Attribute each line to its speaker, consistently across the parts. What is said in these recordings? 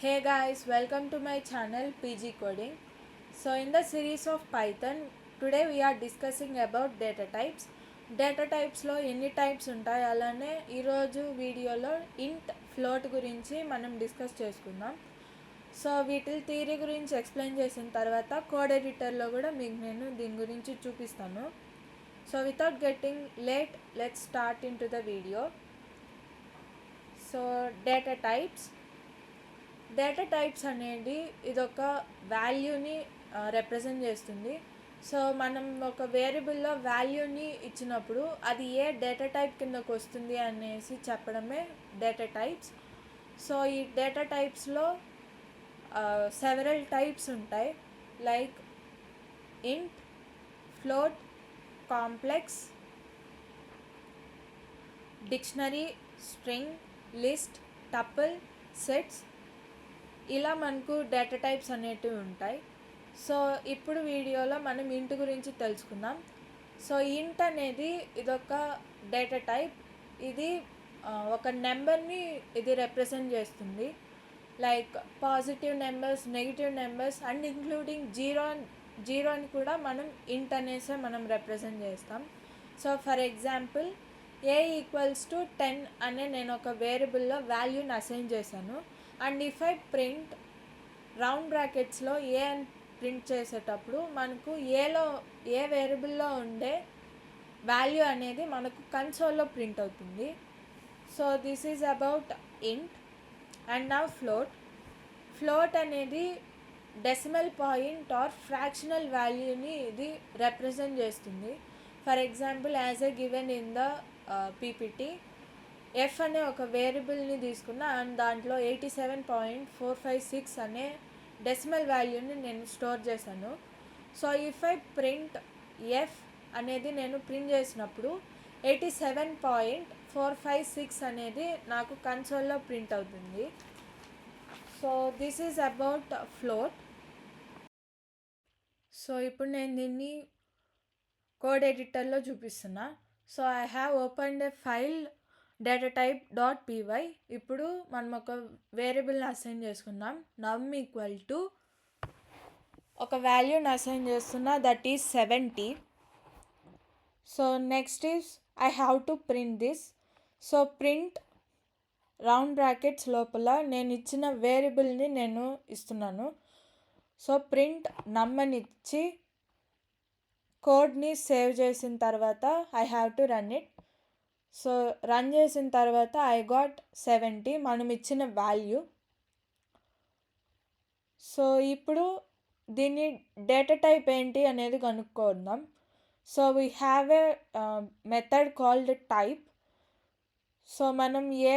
Speaker 1: Hey guys, welcome to my channel PG Coding. So in the series of Python, today we are discussing about data types. Data టైప్స్లో ఎన్ని types ఉంటాయి, అలానే ఈరోజు వీడియోలో ఇంట్ float గురించి మనం డిస్కస్ చేసుకుందాం. సో వీటి థియరీ గురించి ఎక్స్ప్లెయిన్ చేసిన తర్వాత కోడ్ ఎడిటర్లో కూడా మీకు నేను దీని గురించి చూపిస్తాను. So without getting late, let's start in to the video. So data types అనేది ఇదొక వాల్యూని రిప్రజెంట్ చేస్తుంది. సో మనం ఒక వేరియబుల్లో వాల్యూని ఇచ్చినప్పుడు అది ఏ డేటా టైప్ కిందకు వస్తుంది అనేసి చెప్పడమే డేటా టైప్స్. సో ఈ డేటా టైప్స్లో సెవరల్ టైప్స్ ఉంటాయి, లైక్ ఇంట్, float, complex, dictionary, string, list, tuple, sets. ఇలా మనకు డేటా టైప్స్ అనేటివి ఉంటాయి. సో ఇప్పుడు వీడియోలో మనం ఇంట్ గురించి తెలుసుకుందాం. సో ఇంట్ అనేది ఇదొక డేటా టైప్. ఇది ఒక నెంబర్ని ఇది రిప్రజెంట్ చేస్తుంది, like positive numbers, negative numbers and including జీరోని కూడా మనం ఇంట్ అనేసే మనం రిప్రజెంట్ చేస్తాం. సో ఫర్ ఎగ్జాంపుల్ a=10 అనే నేను ఒక వేరియబుల్లో వాల్యూని అసైన్ చేశాను. And if I print round బ్రాకెట్స్లో ఏ అని ప్రింట్ చేసేటప్పుడు మనకు ఏ వేరియబుల్లో ఉండే వాల్యూ అనేది మనకు కన్సోల్లో ప్రింట్ అవుతుంది. సో దిస్ ఈజ్ అబౌట్ ఇంట్. అండ్ నౌ ఫ్లోట్ అనేది డెసిమల్ పాయింట్ ఆర్ ఫ్రాక్షనల్ వాల్యూని ఇది రిప్రజెంట్ చేస్తుంది. For example as a given in the PPT, F అనే ఒక వేరియబుల్ని తీసుకున్న అండ్ దాంట్లో 87.456 అనే డెసిమల్ వాల్యూని నేను స్టోర్ చేశాను. So if I print F అనేది నేను ప్రింట్ చేసినప్పుడు 87.456 అనేది నాకు కన్సోల్లో ప్రింట్ అవుతుంది. So this is about float. So ఇప్పుడు నేను దీన్ని కోడ్ ఎడిటర్లో చూపిస్తున్నా. So I have opened a file datatype.py. ఇప్పుడు మనం ఒక వేరియబుల్ని అసైన్ చేసుకుందాం. నమ్ ఈక్వల్ టు ఒక వాల్యూని అసైన్ చేస్తున్నా, that is 70. So next is I have to print this. So print round brackets లోపల నేను ఇచ్చిన వేరియబుల్ని నేను ఇస్తున్నాను. సో ప్రింట్ నమ్ అని ఇచ్చి కోడ్ని సేవ్ చేసిన తర్వాత I have to run it. So run చేసిన తర్వాత ఐ గాట్ 70, మనం ఇచ్చిన వాల్యూ. సో ఇప్పుడు దీన్ని డేటా టైప్ ఏంటి అనేది కనుక్కుందాం. So we have a method called type. So మనం ఏ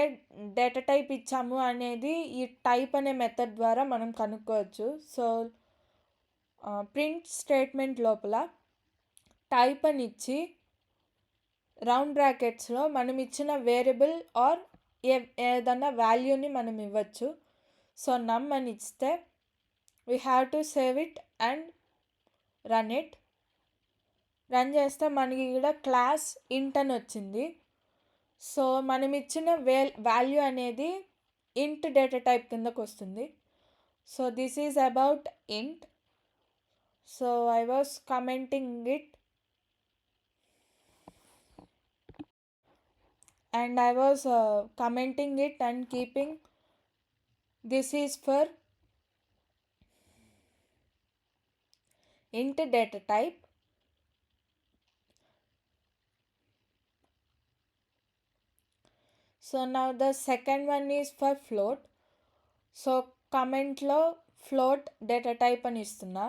Speaker 1: డేటా టైప్ ఇచ్చాము అనేది ఈ టైప్ అనే మెథడ్ ద్వారా మనం కనుక్కోవచ్చు. సో ప్రింట్ స్టేట్మెంట్ లోపల టైప్ అని ఇచ్చి రౌండ్ బ్రాకెట్స్లో మనం ఇచ్చిన వేరియబుల్ ఆర్ ఏదన్నా వాల్యూని మనం ఇవ్వచ్చు. సో నమ్ అని ఇస్తే we have to save it and run it. Run చేస్తే మనకి ఇక్కడ క్లాస్ ఇంట్ అని వచ్చింది. సో మనం ఇచ్చిన వాల్యూ అనేది ఇంట్ డేటా టైప్ కిందకు వస్తుంది. సో దిస్ ఈజ్ అబౌట్ ఇంట్. So I was commenting it and I was commenting it and keeping this is for int data type. So now the second one is for float. So comment lo float data type అని ఇస్తున్నా.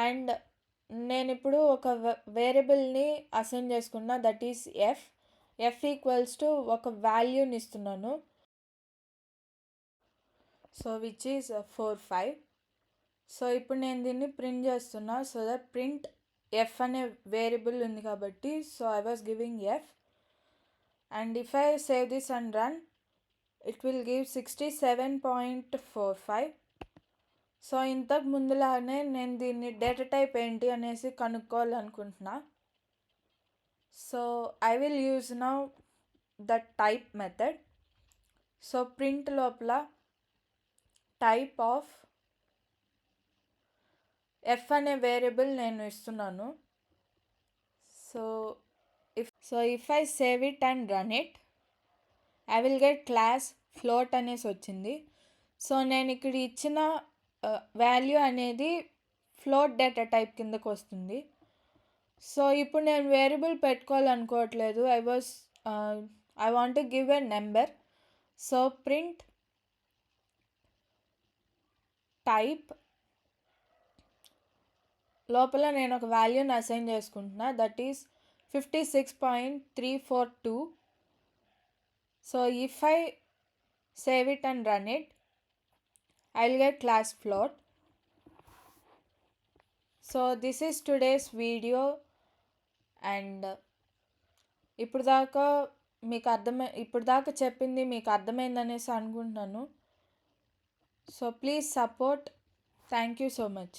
Speaker 1: And నేను ఇప్పుడు ఒక వేరియబుల్ని assign చేసుకున్నా, that is F equals to ఒక వాల్యూని ఇస్తున్నాను. So which is 45. సో ఇప్పుడు నేను దీన్ని ప్రింట్ చేస్తున్నా. సో దట్ ప్రింట్ ఎఫ్ అనే వేరియబుల్ ఉంది కాబట్టి so I was giving F. And if I save this and run, it will give 67.45. So ఇంతకు ముందులానే నేను దీన్ని డేటా టైప్ ఏంటి అనేసి కనుక్కోవాలనుకుంటున్నా. So I will use now the type method. So print లోపల టైప్ ఆఫ్ ఎఫ్ అనే variable నేను ఇస్తున్నాను. So if I save it and run it, I will get class float అనేసి వచ్చింది. సో నేను ఇక్కడ ఇచ్చిన వాల్యూ అనేది ఫ్లోట్ డేటా టైప్ కిందకు వస్తుంది. సో ఇప్పుడు నేను వేరియబుల్ పెట్టుకోవాలనుకోవట్లేదు. I want to give a number. So print type లోపల నేను ఒక వాల్యూని అసైన్ చేసుకుంటున్నా, that is 56.342. So if I save it and run it, I will get class float. So this is today's video. And ఇప్పుడు దాకా చెప్పింది మీకు అర్థమైందనేసి అనుకుంటున్నాను. So please support. Thank you so much.